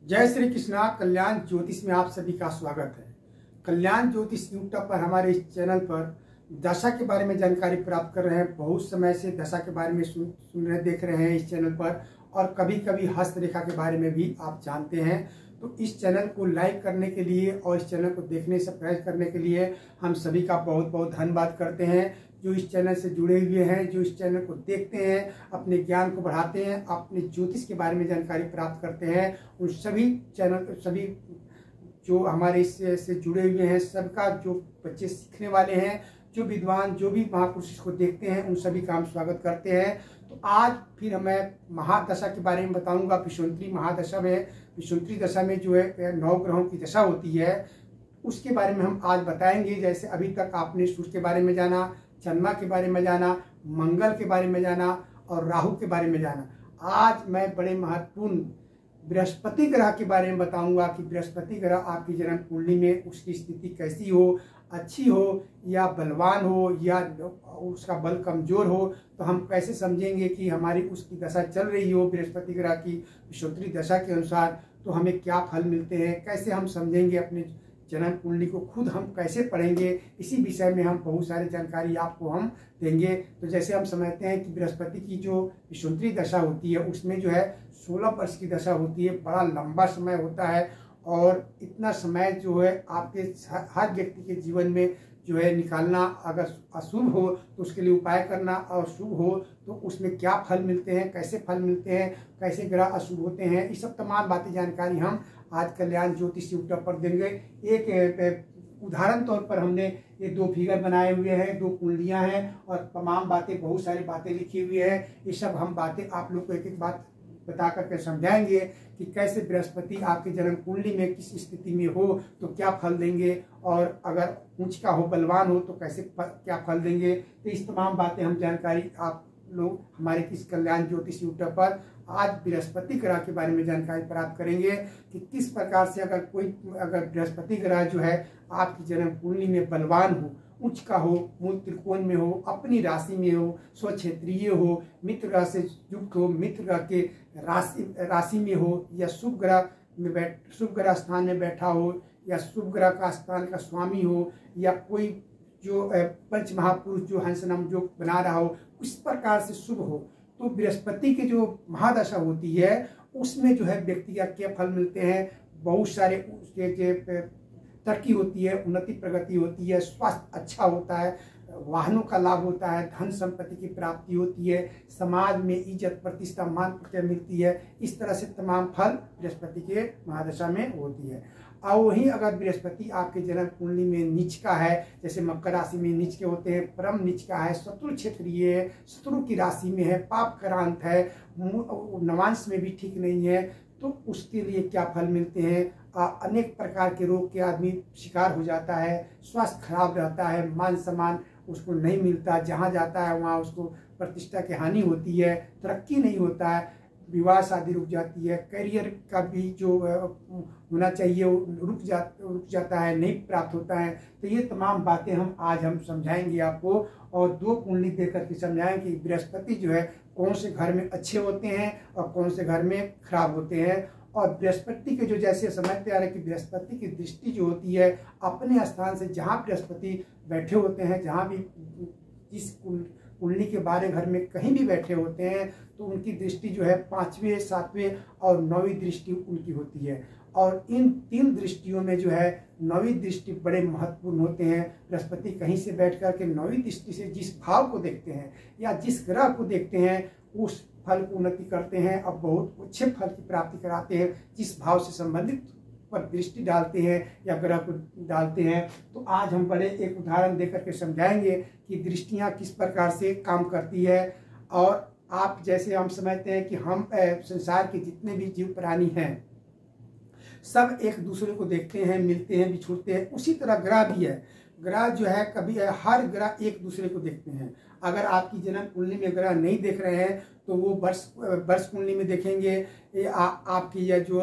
जय श्री कृष्णा। कल्याण ज्योतिष में आप सभी का स्वागत है। कल्याण ज्योतिष यूट्यूब पर हमारे इस चैनल पर दशा के बारे में जानकारी प्राप्त कर रहे हैं। बहुत समय से दशा के बारे में सुन रहे देख रहे हैं इस चैनल पर, और कभी कभी हस्तरेखा के बारे में भी आप जानते हैं। तो इस चैनल को लाइक करने के लिए और इस चैनल को देखने सब्सक्राइब करने के लिए हम सभी का बहुत बहुत धन्यवाद करते हैं। जो इस चैनल से जुड़े हुए हैं, जो इस चैनल को देखते हैं, अपने ज्ञान को बढ़ाते हैं, अपने ज्योतिष के बारे में जानकारी प्राप्त करते हैं, उन सभी जो हमारे इससे जुड़े हुए हैं, सबका जो बच्चे सीखने वाले हैं, जो विद्वान, जो भी महापुरुष इसको देखते हैं, उन सभी का हम स्वागत करते हैं। तो आज फिर मैं महादशा के बारे में बताऊंगा। विषुवंतरी महादशा में, विषुवंतरी दशा में जो है 9 ग्रहों की दशा होती है, उसके बारे में हम आज बताएंगे। जैसे अभी तक आपने सूर्य के बारे में जाना, चंद्रमा के बारे में जाना, मंगल के बारे में जाना और राहु के बारे में जाना, आज मैं बड़े महत्वपूर्ण बृहस्पति ग्रह के बारे में बताऊंगा कि बृहस्पति ग्रह आपकी जन्म कुंडली में उसकी स्थिति कैसी हो, अच्छी हो या बलवान हो या उसका बल कमजोर हो, तो हम कैसे समझेंगे कि हमारी उसकी दशा चल रही हो बृहस्पति ग्रह की विषुवंतरी दशा के अनुसार, तो हमें क्या फल मिलते हैं, कैसे हम समझेंगे अपने जन्म कुंडली को, खुद हम कैसे पढ़ेंगे, इसी विषय में हम बहुत सारी जानकारी आपको हम देंगे। तो जैसे हम समझते हैं कि बृहस्पति की जो विषुवंतरी दशा होती है उसमें जो है 16 वर्ष की दशा होती है। बड़ा लंबा समय होता है, और इतना समय जो है आपके हर व्यक्ति के जीवन में जो है निकालना, अगर अशुभ हो तो उसके लिए उपाय करना, और शुभ हो तो उसमें क्या फल मिलते हैं, कैसे फल मिलते हैं, कैसे ग्रह अशुभ होते हैं, ये सब तमाम बातें जानकारी हम आज कल्याण ज्योतिष यूट्यूब पर देंगे। एक उदाहरण तौर पर हमने ये 2 फिगर बनाए हुए हैं, 2 कुंडलियां हैं, और तमाम बातें, बहुत सारी बातें लिखी हुई है। ये सब हम बातें आप लोग को एक एक बात बता करके समझाएंगे कि कैसे बृहस्पति आपके जन्म कुंडली में किस स्थिति में हो तो क्या फल देंगे, और अगर ऊंच का हो, बलवान हो तो कैसे क्या फल देंगे। तो इस तमाम बातें हम जानकारी आप लोग हमारे किस कल्याण ज्योतिष यूट्यूब पर आज बृहस्पति ग्रह के बारे में जानकारी प्राप्त करेंगे कि किस प्रकार से अगर बृहस्पति ग्रह जो है आपकी जन्म कुंडली में बलवान हो, उच्च का हो, मूल त्रिकोण में हो, अपनी राशि में हो, स्वक्षेत्रीय हो, मित्र ग्रह से युक्त हो, मित्र ग्रह के राशि में हो, या शुभ ग्रह स्थान में बैठा हो, या शुभ ग्रह का स्थान का स्वामी हो, या कोई जो पंच महापुरुष जो हंस नाम जो बना रहा हो, उस प्रकार से शुभ हो, तो बृहस्पति की जो महादशा होती है उसमें जो है व्यक्ति का क्या फल मिलते हैं। बहुत सारे उसके तरक्की होती है, उन्नति प्रगति होती है, स्वास्थ्य अच्छा होता है, वाहनों का लाभ होता है, धन संपत्ति की प्राप्ति होती है, समाज में इज्जत प्रतिष्ठा मान प्रतिष्ठा मिलती है। इस तरह से तमाम फल बृहस्पति के महादशा में होती है। और वहीं अगर बृहस्पति आपके जन्म कुंडली में नीच का है, जैसे मकर राशि में नीच के होते हैं, परम नीच का है, शत्रु क्षेत्रीय है, शत्रु की राशि में है, पाप करांत है, नवांश में भी ठीक नहीं है, तो उसके लिए क्या फल मिलते हैं। अनेक प्रकार के रोग के आदमी शिकार हो जाता है, स्वास्थ्य खराब रहता है, मान सम्मान उसको नहीं मिलता, जहाँ जाता है वहाँ उसको प्रतिष्ठा की हानि होती है, तरक्की नहीं होता है, विवाह शादी रुक जाती है, करियर का भी जो होना चाहिए वो रुक जाता है, नहीं प्राप्त होता है। तो ये तमाम बातें हम समझाएंगे आपको, और 2 कुंडली देख करके समझाएंगे कि बृहस्पति जो है कौन से घर में अच्छे होते हैं और कौन से घर में खराब होते हैं। और बृहस्पति के जो जैसे समझते आ रहे हैं कि बृहस्पति की दृष्टि जो होती है अपने स्थान से, जहाँ बृहस्पति बैठे होते हैं, जहाँ भी जिस कुंडली के बारे घर में कहीं भी बैठे होते हैं, तो उनकी दृष्टि जो है 5वें, 7वें और 9वीं दृष्टि उनकी होती है। और इन 3 दृष्टियों में जो है 9वीं दृष्टि बड़े महत्वपूर्ण होते हैं। बृहस्पति कहीं से बैठ कर के 9वीं दृष्टि से जिस भाव को देखते हैं या जिस ग्रह को देखते हैं उस फल को उन्नति करते हैं, अब बहुत अच्छे फल की प्राप्ति कराते हैं। जिस भाव से संबंधित पर दृष्टि डालते हैं या ग्रह को डालते हैं, तो आज हम बड़े एक उदाहरण देकर के समझाएंगे कि दृष्टियां किस प्रकार से काम करती है। और आप जैसे हम समझते हैं कि हम संसार के जितने भी जीव प्राणी हैं सब एक दूसरे को देखते हैं, मिलते हैं, बिछुड़ते हैं, उसी तरह ग्रह भी है। ग्रह जो है कभी हर ग्रह एक दूसरे को देखते हैं। अगर आपकी जन्म कुंडली में ग्रह नहीं देख रहे हैं तो वो वर्ष कुंडली में देखेंगे, आपकी या जो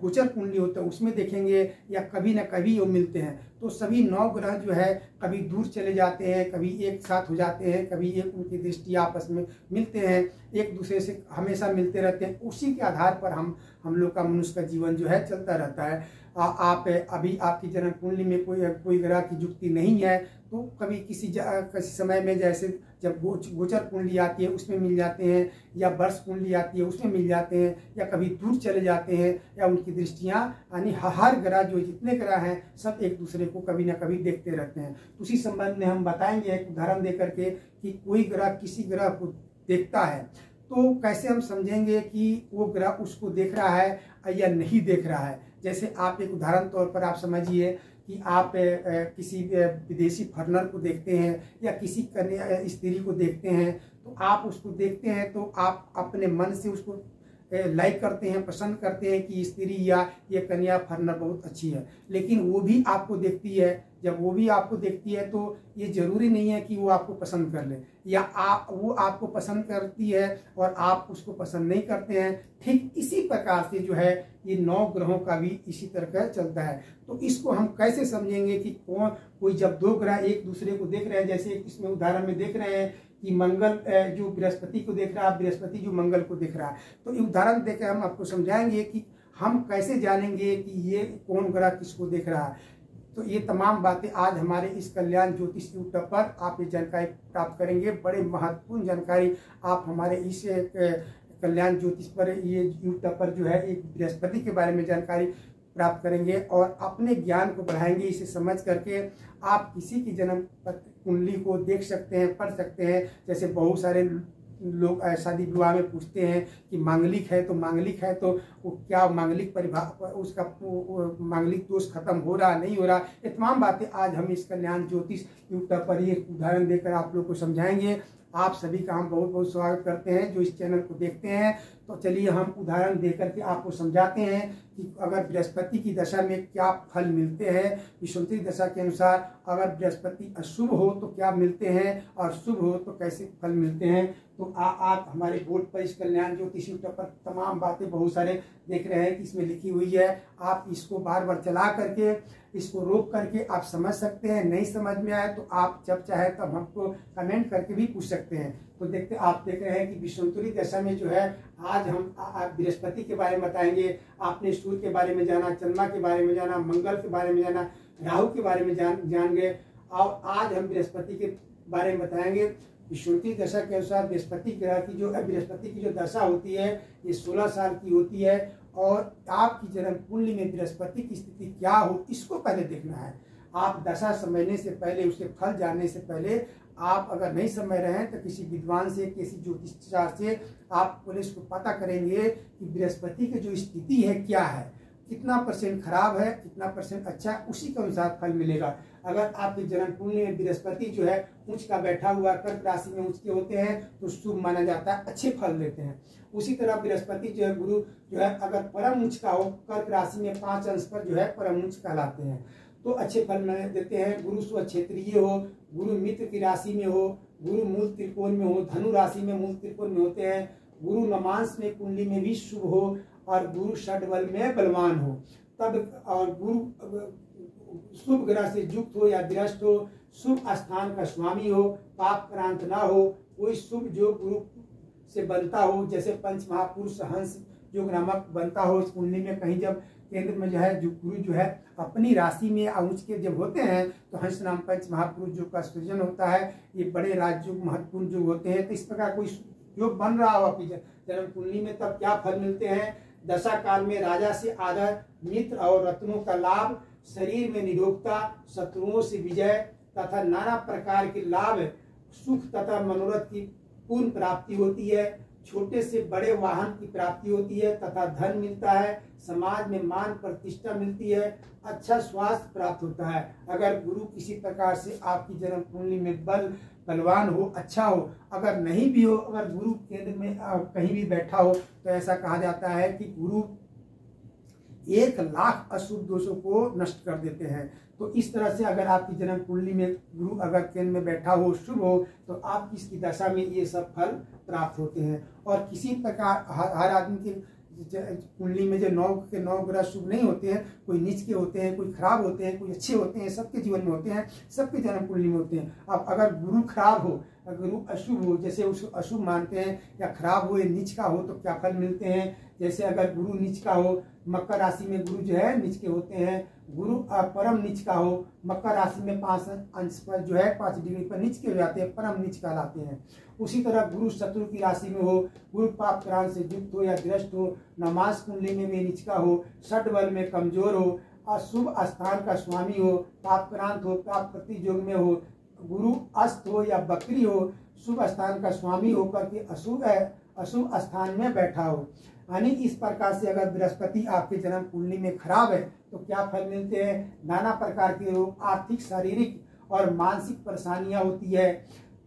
गोचर कुंडली होता है उसमें देखेंगे, या कभी ना कभी वो मिलते हैं। तो सभी 9 ग्रह जो है कभी दूर चले जाते हैं, कभी एक साथ हो जाते हैं, कभी एक उनकी दृष्टि आपस में मिलते हैं, एक दूसरे से हमेशा मिलते रहते हैं। उसी के आधार पर हम लोग का मनुष्य का जीवन जो है चलता रहता है। आप अभी आपकी जन्म कुंडली में कोई ग्रह की युक्ति नहीं है तो कभी किसी समय में, जैसे जब गोचर कुंडली आती है उसमें मिल जाते हैं, या वर्ष कुंडली आती है उसमें मिल जाते हैं, या कभी दूर चले जाते हैं, या उनकी दृष्टियां, यानी हर ग्रह जो जितने ग्रह हैं सब एक दूसरे को कभी ना कभी देखते रहते हैं। उसी संबंध में हम बताएंगे एक उदाहरण देकर के कि कोई ग्रह किसी ग्रह को देखता है तो कैसे हम समझेंगे कि वो ग्रह उसको देख रहा है या नहीं देख रहा है। जैसे आप एक उदाहरण तौर पर आप समझिए कि आप किसी विदेशी फॉरेनर को देखते हैं या किसी कन्या स्त्री को देखते हैं, तो आप उसको देखते हैं तो आप अपने मन से उसको लाइक करते हैं, पसंद करते हैं कि स्त्री या ये कन्या फॉरेनर बहुत अच्छी है। लेकिन वो भी आपको देखती है, जब वो भी आपको देखती है तो ये जरूरी नहीं है कि वो आपको पसंद कर ले, या वो आपको पसंद करती है और आप उसको पसंद नहीं करते हैं। ठीक इसी प्रकार से जो है ये 9 ग्रहों का भी इसी तरह का चलता है। तो इसको हम कैसे समझेंगे कि कोई जब 2 ग्रह एक दूसरे को देख रहे हैं, जैसे इसमें उदाहरण में देख रहे हैं कि मंगल जो बृहस्पति को देख रहा है, बृहस्पति जो मंगल को देख रहा है, तो ये उदाहरण देकर हम आपको समझाएंगे कि हम कैसे जानेंगे कि ये कौन ग्रह किसको देख रहा है। तो ये तमाम बातें आज हमारे इस कल्याण ज्योतिष यूट्यूब पर आप ये जानकारी प्राप्त करेंगे। बड़े महत्वपूर्ण जानकारी आप हमारे इस कल्याण ज्योतिष पर, ये यूट्यूब पर जो है एक बृहस्पति के बारे में जानकारी प्राप्त करेंगे और अपने ज्ञान को बढ़ाएंगे। इसे समझ करके आप किसी की जन्म कुंडली को देख सकते हैं, पढ़ सकते हैं। जैसे बहुत सारे लोग शादी विवाह में पूछते हैं कि मांगलिक है तो वो क्या मांगलिक उसका मांगलिक दोष खत्म हो रहा नहीं हो रहा, ये तमाम बातें आज हम इस कल्याण ज्योतिष यूट्यूब पर एक उदाहरण देकर आप लोग को समझाएंगे। आप सभी का हम बहुत बहुत स्वागत करते हैं जो इस चैनल को देखते हैं। तो चलिए हम उदाहरण देकर के आपको समझाते हैं कि अगर बृहस्पति की दशा में क्या फल मिलते हैं। विषुवती दशा के अनुसार अगर बृहस्पति अशुभ हो तो क्या मिलते हैं और शुभ हो तो कैसे फल मिलते हैं। तो आप हमारे बोर्ड पर इस कल्याण ज्योतिष यूट्यूब पर तमाम बातें बहुत सारे देख रहे हैं कि इसमें लिखी हुई है। आप इसको बार बार चला करके, इसको रोक करके आप समझ सकते हैं। नहीं समझ में आए तो आप जब चाहे तब हमको कमेंट करके भी पूछ सकते हैं। तो आप देख रहे हैं कि विषुवती दशा में जो है आज हम बृहस्पति के बारे में बताएंगे। आपने सूर्य के बारे में जाना, चंद्रमा के बारे में जाना, मंगल के बारे में जाना, राहु के बारे में जान गए, और आज हम बृहस्पति के बारे में बताएंगे। विषुवती दशा के अनुसार बृहस्पति की जो दशा होती है ये 16 साल की होती है, और आपकी जन्म कुंडली में बृहस्पति की स्थिति क्या हो इसको पहले देखना है। आप दशा समझने से पहले, उसके फल जानने से पहले आप अगर नहीं समझ रहे हैं तो किसी विद्वान से, किसी ज्योतिषाचार्य से आप पुलिस को पता करेंगे कि बृहस्पति की जो स्थिति है क्या है, कितना % खराब है, कितना % अच्छा, उसी के अनुसार फल मिलेगा। अगर आपकी जन्म कुंडली में बृहस्पति जो है उच्च का बैठा हुआ कर्क राशि में उच्च के होते हैं तो शुभ माना जाता है, अच्छे फल देते हैं। उसी तरह बृहस्पति जो है, गुरु जो है अगर परम उच्च का हो, कर्क राशि में 5 अंश पर जो है परम उच्च कहलाते हैं तो अच्छे फल देते हैं। गुरु स्वक्षेत्रीय हो, गुरु मित्र की राशि में हो, गुरु मूल त्रिकोण में हो, धनु राशि में मूल त्रिकोण में होते हैं, गुरु नमांश में कुंडली में भी शुभ हो, और गुरु षड्बल में बलवान हो तब, और गुरु शुभ ग्रह से युक्त हो या विरस्त हो, शुभ स्थान का स्वामी हो, पाप क्रांत ना हो, कोई शुभ जो गुरु से बनता हो, जैसे पंच महापुरुष हंस जो नामक बनता हो इस कुंडली में। कहीं जब केंद्र में जो है जो गुरु जो है अपनी राशि में उच्च के जब होते हैं तो हंस नाम पंच महापुरुष जो का सृजन होता है, ये बड़े राजयोग महत्वपूर्ण जो होते हैं। तो इस प्रकार कोई योग बन रहा हो आपकी जन्म कुंडली में तब क्या फल मिलते हैं। दशा काल में राजा से आदर, मित्र और रत्नों का लाभ, शरीर में निरोगता, शत्रुओं से विजय तथा नाना प्रकार के लाभ, सुख तथा मनोरथ की पूर्ण प्राप्ति होती है। छोटे से बड़े वाहन की प्राप्ति होती है तथा धन मिलता है। समाज में मान प्रतिष्ठा मिलती है, अच्छा स्वास्थ्य प्राप्त होता है। अगर गुरु किसी प्रकार से आपकी जन्म कुंडली में बलवान हो, अच्छा हो, अगर नहीं भी हो, अगर गुरु केंद्र में कहीं भी बैठा हो तो ऐसा कहा जाता है कि गुरु 1,00,000 अशुभ दोषों को नष्ट कर देते हैं। तो इस तरह से अगर आपकी जन्म कुंडली में गुरु अगर केंद्र में बैठा हो, शुभ हो, तो आपकी इसकी दशा में ये सब फल प्राप्त होते हैं। और किसी प्रकार हर आदमी की कुंडली में जो 9 के 9 ग्रह शुभ नहीं होते हैं, कोई नीच के होते हैं, कोई खराब होते हैं, कोई अच्छे होते हैं, सबके जीवन में होते हैं, सबके जन्म कुंडली में होते हैं। अब अगर गुरु खराब हो, गुरु अशुभ हो, जैसे उसको अशुभ मानते हैं, या खराब हो या नीच का हो, तो क्या फल मिलते हैं। जैसे अगर गुरु नीच का हो, मकर राशि में गुरु जो है नीच के होते हैं। गुरु परम नीच का हो, मकर राशि में 5 अंश पर जो है 5 डिग्री पर नीच के हो जाते हैं, परम नीच कहलाते हैं। उसी तरह गुरु शत्रु की राशि में हो, गुरु पाप क्रांत से युक्त हो या ग्रस्त हो, नमाज कुंडली में भी नीच का हो, षड बल में कमजोर हो, अशुभ स्थान का स्वामी हो, पाप क्रांत हो, पाप प्रति योग में हो, गुरु अस्त हो या बकरी हो, शुभ स्थान का स्वामी होकर के अशुभ स्थान में बैठा हो। यानी इस प्रकार से अगर बृहस्पति आपके जन्म कुंडली में खराब है तो क्या फल मिलते हैं। नाना प्रकार के रोग, आर्थिक, शारीरिक और मानसिक परेशानियां होती है,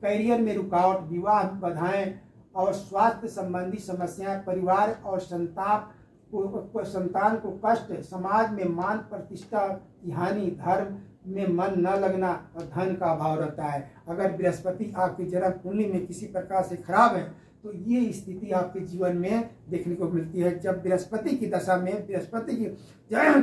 करियर में रुकावट, विवाह बाधाएं और स्वास्थ्य संबंधी समस्याएं, परिवार और संतान को कष्ट, समाज में मान प्रतिष्ठा की हानि, धर्म में मन न लगना और धन का अभाव रहता है। अगर बृहस्पति आपके जन्म कुंडली में किसी प्रकार से खराब है तो ये स्थिति आपके जीवन में देखने को मिलती है। जब बृहस्पति की दशा में बृहस्पति की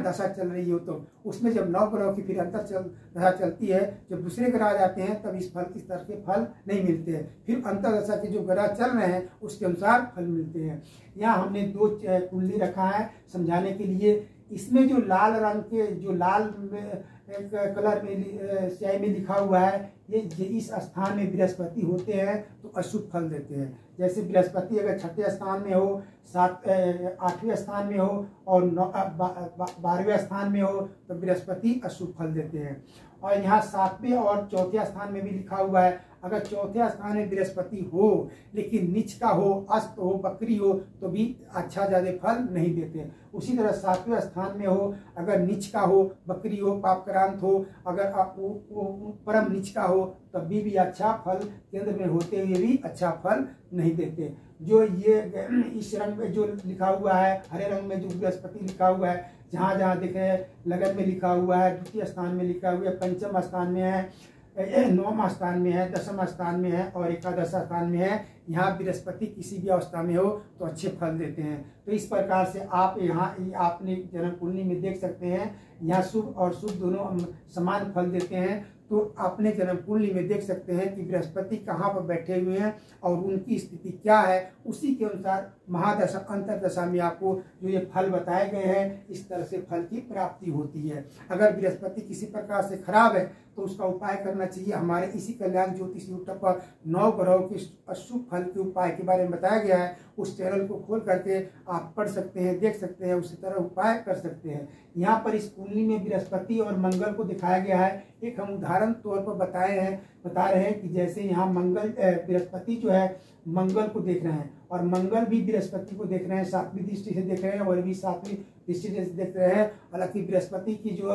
दशा चल रही हो तो उसमें जब 9 ग्रहों की फिर दशा चलती है, जब दूसरे ग्रह आ जाते हैं तब इस तरह के फल नहीं मिलते हैं। फिर अंतर दशा के जो ग्रह चल रहे हैं उसके अनुसार फल मिलते हैं। यहाँ हमने 2 कुंडली रखा है समझाने के लिए। इसमें जो लाल रंग के जो लाल कलर में स्याही में लिखा हुआ है, ये इस स्थान में बृहस्पति होते हैं तो अशुभ फल देते हैं। जैसे बृहस्पति अगर 6ठे स्थान में हो, 8वें स्थान में हो और 12वें स्थान में हो तो बृहस्पति अशुभ फल देते हैं। और यहाँ 7वें और 4थे स्थान में भी लिखा हुआ है, अगर 4थे स्थान में बृहस्पति हो लेकिन नीच का हो, अस्त हो, बकरी हो तो भी अच्छा ज्यादा फल नहीं देते। उसी तरह 7वें स्थान में हो, अगर नीच का हो, बकरी हो, पापक्रांत हो, अगर परम नीच का हो तब भी अच्छा फल केंद्र में होते हुए भी अच्छा फल नहीं देते। जो ये इस रंग में जो लिखा हुआ है, हरे रंग में जो बृहस्पति लिखा हुआ है, जहाँ जहाँ देखे लगन में लिखा हुआ है, द्वितीय स्थान में लिखा हुआ है, पंचम स्थान में है, 9वां स्थान में है, 10वां स्थान में है और 11वां स्थान में है, यहाँ बृहस्पति किसी भी अवस्था में हो तो अच्छे फल देते हैं। तो इस प्रकार से आप यहाँ आपने जन्म कुंडली में देख सकते हैं, यहाँ शुभ और शुभ दोनों समान फल देते हैं। तो अपने जन्म कुंडली में देख सकते हैं कि बृहस्पति कहाँ पर बैठे हुए हैं और उनकी स्थिति क्या है। उसी के अनुसार महादशा अंतरदशा में आपको जो ये फल बताए गए हैं इस तरह से फल की प्राप्ति होती है। अगर बृहस्पति किसी प्रकार से खराब है तो उसका उपाय करना चाहिए। हमारे इसी कल्याण ज्योतिष यूट्यूब पर 9 ग्रहों के अशुभ फल के उपाय के बारे में बताया गया है। उस चैनल को खोल करके आप पढ़ सकते हैं, देख सकते हैं, उसी तरह उपाय कर सकते हैं। यहाँ पर इस कुंडली में बृहस्पति और मंगल को दिखाया गया है। एक हम उदाहरण तौर पर बता रहे हैं कि जैसे यहाँ मंगल बृहस्पति जो है मंगल को देख रहे हैं और मंगल भी बृहस्पति को देख रहे हैं, 7वीं दृष्टि से देख रहे हैं और भी 7वीं दृष्टि से देख रहे हैं। हालांकि बृहस्पति की जो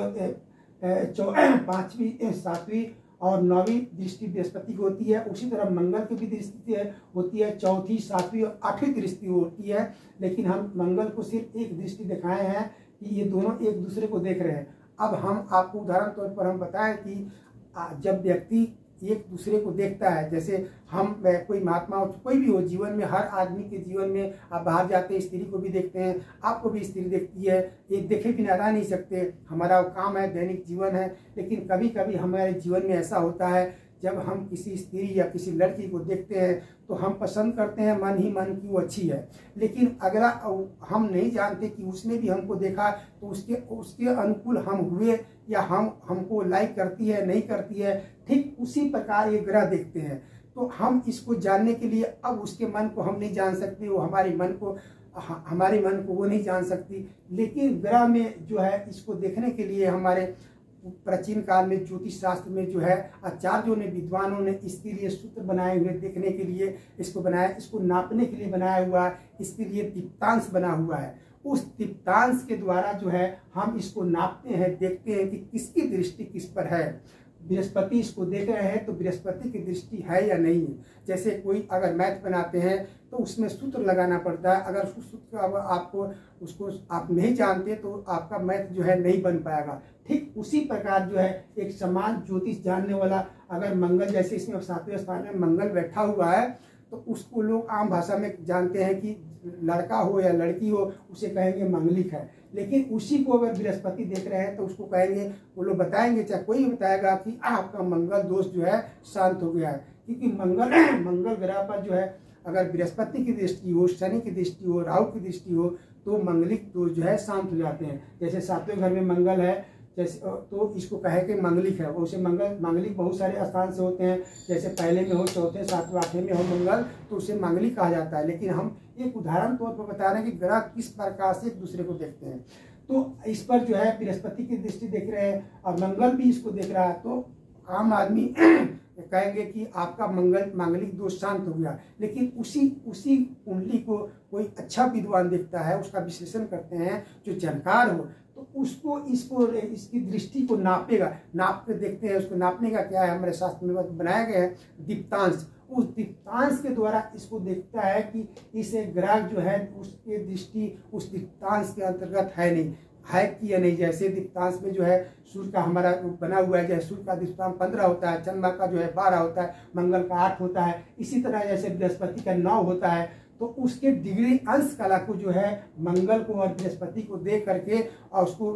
5वीं, 7वीं और 9वीं दृष्टि बृहस्पति की होती है, उसी तरह मंगल की भी दृष्टि होती है, 4वीं, 7वीं और 8वीं दृष्टि होती है। लेकिन हम मंगल को सिर्फ एक दृष्टि दिखाए हैं कि ये दोनों एक दूसरे को देख रहे हैं। अब हम आपको उदाहरण तौर पर हम बताएं कि जब व्यक्ति एक दूसरे को देखता है, जैसे हम कोई महात्मा हो, कोई भी हो, जीवन में हर आदमी के जीवन में आप बाहर जाते हैं स्त्री को भी देखते हैं, आपको भी स्त्री देखती है, ये देखे बिना रह नहीं सकते, हमारा वो काम है, दैनिक जीवन है। लेकिन कभी कभी हमारे जीवन में ऐसा होता है जब हम किसी स्त्री या किसी लड़की को देखते हैं तो हम पसंद करते हैं मन ही मन की वो अच्छी है, लेकिन अगला हम नहीं जानते कि उसने भी हमको देखा तो उसके अनुकूल हम हुए या हमको लाइक करती है नहीं करती है। ठीक उसी प्रकार ये ग्रह देखते हैं। तो हम इसको जानने के लिए अब उसके मन को हम नहीं जान सकते, वो हमारे मन को वो नहीं जान सकती, लेकिन ग्रह में जो है इसको देखने के लिए हमारे प्राचीन काल में ज्योतिष शास्त्र में जो है आचार्यों ने, विद्वानों ने इसके लिए सूत्र बनाए हुए, देखने के लिए इसको बनाया, इसको नापने के लिए बनाया हुआ है, इसके लिए तिप्तांश बना हुआ है। उस तिप्तांश के द्वारा जो है हम इसको नापते हैं, देखते हैं कि किसकी दृष्टि किस पर है। बृहस्पति इसको देख रहे हैं तो बृहस्पति की दृष्टि है या नहीं है। जैसे कोई अगर मैथ बनाते हैं तो उसमें सूत्र लगाना पड़ता है, अगर उस सूत्र अब आपको उसको आप नहीं जानते तो आपका मैथ जो है नहीं बन पाएगा। ठीक उसी प्रकार जो है एक समान ज्योतिष जानने वाला, अगर मंगल जैसे इसमें 7वें स्थान में मंगल बैठा हुआ है तो उसको लोग आम भाषा में जानते हैं कि लड़का हो या लड़की हो उसे कहेंगे मंगलिक है। लेकिन उसी को अगर बृहस्पति देख रहे हैं तो उसको कहेंगे, वो लोग बताएंगे, चाहे कोई बताएगा कि आपका मंगल दोष जो है शांत हो गया है। क्योंकि मंगल ग्रह पर जो है अगर बृहस्पति की दृष्टि हो, शनि की दृष्टि हो, राहु की दृष्टि हो तो मंगलिक दोष जो है शांत हो जाते हैं। जैसे 7वें घर में मंगल है जैसे तो इसको कहे कि मंगलिक है। उसे मंगलिक बहुत सारे स्थान से होते हैं, जैसे पहले में हो, चौथे, 7वें, 8वें में हो मंगल तो उसे मंगलिक कहा जाता है। लेकिन हम एक उदाहरण तौर पर बता रहे हैं कि ग्रह किस प्रकार से एक दूसरे को देखते हैं। तो इस पर जो है बृहस्पति की दृष्टि देख रहे हैं और मंगल भी इसको देख रहा है तो आम आदमी कहेंगे कि आपका मांगलिक दोष शांत हो गया। लेकिन उसी कुंडली को कोई अच्छा विद्वान देखता है, उसका विश्लेषण करते हैं जो जानकार हो, तो उसको इसकी दृष्टि को नापेगा, नाप के देखते हैं। उसको नापने का क्या है, हमारे शास्त्र में बनाया गया है दीप्तांश। उस दीप्तांश के द्वारा इसको देखता है कि इस ग्रह जो है उसकी दृष्टि उस दीप्तांश के अंतर्गत है नहीं, है कि या नहीं। जैसे दीप्तांश में जो है सूर्य का हमारा बना हुआ है, जैसे सूर्य का दीप्तांश 15 होता है, चंद्रमा का जो है 12 होता है, मंगल का 8 होता है। इसी तरह जैसे बृहस्पति का 9 होता है, तो उसके डिग्री अंश कला को जो है मंगल को और बृहस्पति को देख करके और उसको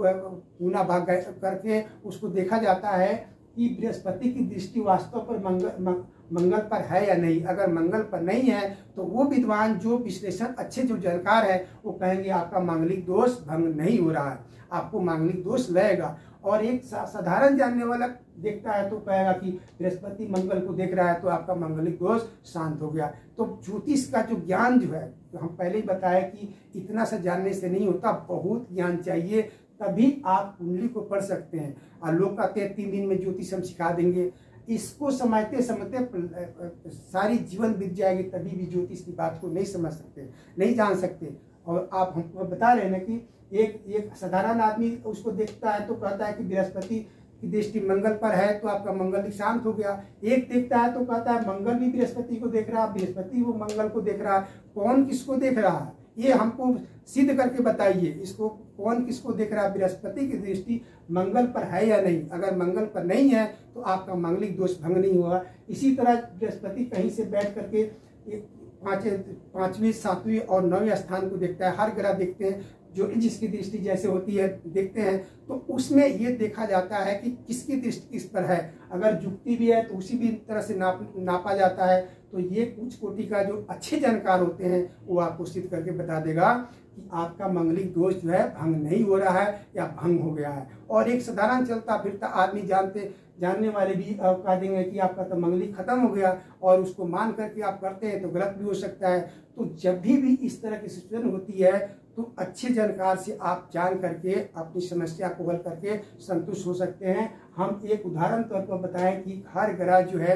पूना भाग करके उसको देखा जाता है कि बृहस्पति की दृष्टि वास्तव पर मंगल पर है या नहीं। अगर मंगल पर नहीं है तो वो विद्वान जो विश्लेषण अच्छे जो जानकार है वो कहेंगे आपका मांगलिक दोष भंग नहीं हो रहा है, आपको मांगलिक दोष लगेगा। और एक साधारण जानने वाला देखता है तो कहेगा कि बृहस्पति मंगल को देख रहा है तो आपका मांगलिक दोष शांत हो गया। तो ज्योतिष का जो ज्ञान जो है, तो हम पहले ही बताया कि इतना सा जानने से नहीं होता, बहुत ज्ञान चाहिए, तभी आप कुंडली को पढ़ सकते हैं। और लोग कहते हैं 3 दिन में ज्योतिष हम सिखा देंगे, इसको समझते समझते सारी जीवन बीत जाएगी, तभी भी ज्योतिष की बात को नहीं समझ सकते, नहीं जान सकते। और आप हमको बता रहे हैं ना कि एक साधारण आदमी उसको देखता है तो कहता है कि बृहस्पति की दृष्टि मंगल पर है तो आपका मंगल शांत हो गया। एक देखता है तो कहता है मंगल भी बृहस्पति को देख रहा है, बृहस्पति वो मंगल को देख रहा है। कौन किसको देख रहा है ये हमको सिद्ध करके बताइए, इसको कौन किसको देख रहा है। बृहस्पति की दृष्टि मंगल पर है या नहीं, अगर मंगल पर नहीं है तो आपका मांगलिक दोष भंग नहीं होगा। इसी तरह बृहस्पति कहीं से बैठ करके 5वें, 7वें और 9वें स्थान को देखता है, हर ग्रह देखते हैं जो जिसकी दृष्टि जैसे होती है देखते हैं, तो उसमें ये देखा जाता है कि किसकी दृष्टि किस पर है। अगर जुक्ति भी है तो उसी भी तरह से नापा जाता है। तो ये उच्च कोटि का जो अच्छे जानकार होते हैं वो आपको सिद्ध करके बता देगा कि आपका मांगलिक दोष जो है भंग नहीं हो रहा है या भंग हो गया है। और एक साधारण चलता फिरता आदमी जानने वाले भी कह देंगे कि आपका तो मांगलिक खत्म हो गया, और उसको मान करके आप करते हैं तो गलत भी हो सकता है। तो जब भी इस तरह की सिचुएशन होती है तो अच्छे जानकार से आप जान करके अपनी समस्या को हल करके संतुष्ट हो सकते हैं। हम एक उदाहरण तौर पर बताएं कि हर ग्रह जो है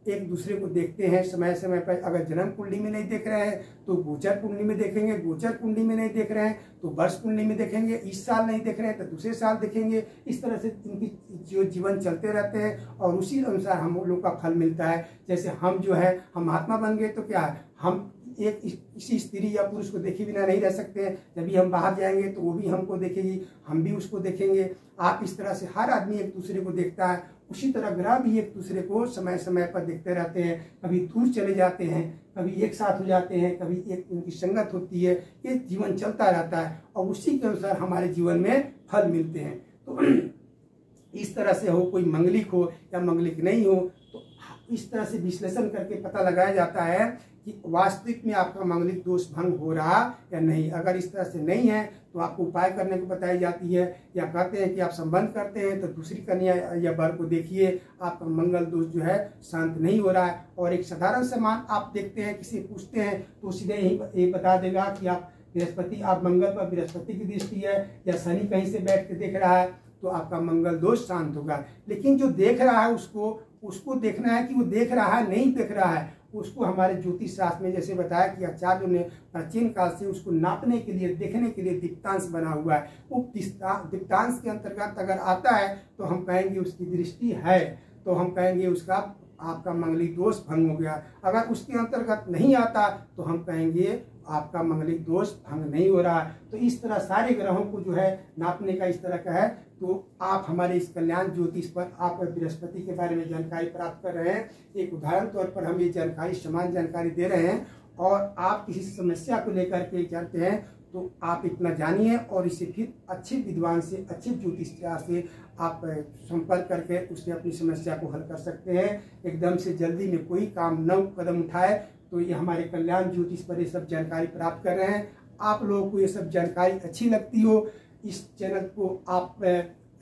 एक दूसरे को देखते हैं समय समय पर। अगर जन्म कुंडली में नहीं देख रहे हैं तो गोचर कुंडली में देखेंगे, गोचर कुंडली में नहीं देख रहे हैं तो वर्ष कुंडली में देखेंगे, इस साल नहीं देख रहे हैं तो दूसरे साल देखेंगे। इस तरह से इनकी जो जीवन चलते रहते हैं और उसी अनुसार हम लोग का फल मिलता है। जैसे हम जो है हम महात्मा बन गए तो क्या है, हम एक किसी स्त्री या पुरुष को देखे बिना नहीं रह सकते हैं। जब भी हम बाहर जाएंगे तो वो भी हमको देखेगी, हम भी उसको देखेंगे। आप इस तरह से हर आदमी एक दूसरे को देखता है, उसी तरह ग्रह भी एक दूसरे को समय समय पर देखते रहते हैं। कभी दूर चले जाते हैं, कभी एक साथ हो जाते हैं, कभी एक उनकी संगत होती है। ये जीवन चलता रहता है और उसी के अनुसार हमारे जीवन में फल मिलते हैं। तो इस तरह से हो, कोई मंगलिक हो या मंगलिक नहीं हो, तो इस तरह से विश्लेषण करके पता लगाया जाता है कि वास्तविक में आपका मांगलिक दोष भंग हो रहा या नहीं। अगर इस तरह से नहीं है तो आपको उपाय करने को बताई जाती है, या कहते हैं कि आप संबंध करते हैं तो दूसरी कन्या या वर को देखिए, आपका मंगल दोष जो है शांत नहीं हो रहा है। और एक साधारण सामान आप देखते हैं, किसी पूछते हैं तो सीधे ही बता देगा कि आप बृहस्पति, आप मंगल पर बृहस्पति की दृष्टि है या शनि कहीं से बैठ के देख रहा है तो आपका मंगल दोष शांत होगा। लेकिन जो देख रहा है उसको देखना है कि वो देख रहा है नहीं देख रहा है। उसको हमारे ज्योतिष शास्त्र में जैसे बताया कि आचार्यों ने प्राचीन काल से उसको नापने के लिए, देखने के लिए दीप्तांश बना हुआ है। वो दीप्तांश के अंतर्गत अगर आता है तो हम कहेंगे उसकी दृष्टि है। तो हम कहेंगे उसका आपका मंगलिक दोष भंग हो गया। अगर उसके अंतर्गत नहीं आता तो हम कहेंगे आपका मंगलिक दोष भंग नहीं हो रहा। तो इस तरह सारे ग्रहों को जो है नापने का इस तरह का है। तो आप हमारे इस कल्याण ज्योतिष पर आप बृहस्पति के बारे में जानकारी प्राप्त कर रहे हैं। एक उदाहरण तौर पर हम ये जानकारी समान जानकारी दे रहे हैं, और आप किसी समस्या को लेकर के जानते हैं तो आप इतना जानिए और इसे फिर अच्छे विद्वान से, अच्छे ज्योतिषकार से आप संपर्क करके उससे अपनी समस्या को हल कर सकते हैं। एकदम से जल्दी में कोई काम न कदम उठाए। तो ये हमारे कल्याण ज्योतिष पर ये सब जानकारी प्राप्त कर रहे हैं। आप लोगों को ये सब जानकारी अच्छी लगती हो, इस चैनल को आप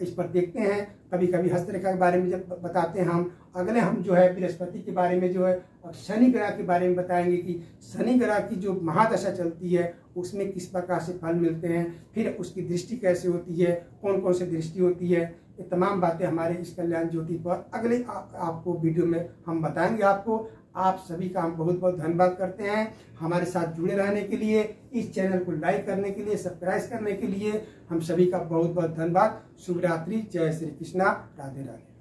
इस पर देखते हैं, कभी कभी हस्तरेखा के बारे में जब बताते हैं हम, अगले हम जो है बृहस्पति के बारे में जो है और शनि ग्रह के बारे में बताएंगे कि शनि ग्रह की जो महादशा चलती है उसमें किस प्रकार से फल मिलते हैं, फिर उसकी दृष्टि कैसे होती है, कौन कौन सी दृष्टि होती है। ये तमाम बातें हमारे इस कल्याण ज्योति पर अगले आपको वीडियो में हम बताएंगे आपको। आप सभी का हम बहुत बहुत धन्यवाद करते हैं हमारे साथ जुड़े रहने के लिए, इस चैनल को लाइक करने के लिए, सब्सक्राइब करने के लिए। हम सभी का बहुत बहुत धन्यवाद। शुभ रात्रि, जय श्री कृष्णा, राधे राधे।